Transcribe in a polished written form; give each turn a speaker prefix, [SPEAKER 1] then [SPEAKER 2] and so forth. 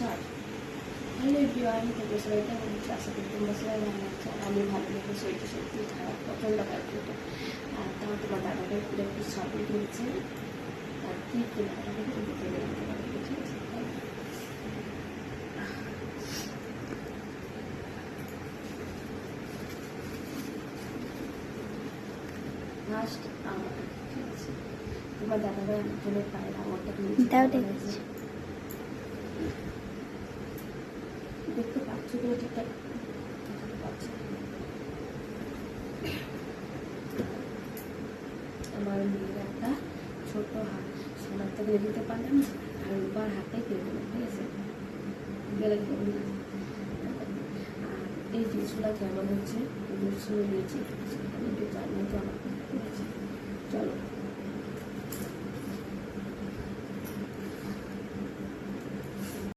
[SPEAKER 1] Start. Hello everyone, তোমরা সবাই কেমন আছো? আশা করি তোমরা সবাই ভালো আছো। আমি ভালো নেই, শরীরটা সত্যি খারাপ, প্রচণ্ড খারাপ কিন্তু। আর তাও তোমার দাদাভাই পুরো একটু শপিং কিনছে, আর কী কেনাকাটা করে তুমি দেখে নিতে পারবে, ঠিক আছে? ফার্স্ট আমার, ঠিক আছে? তোমার দাদাভাই আমার জন্য পায়ের আমারটা কিনছে, দেখতে পাচ্ছ তুমি ঠিকঠাক? আমার মেয়ের একটা ছোট হাত সোনার তো কিনে দিতে পারলাম না, আর রূপার হাতটাই কিনে দিলাম, ঠিক আছে? গেলে আর এই জিনিসগুলো কেমন হচ্ছে জিনিসগুলো নিয়েছি, আমি একটু জানলে তো আমার ঠিক আছে। চলো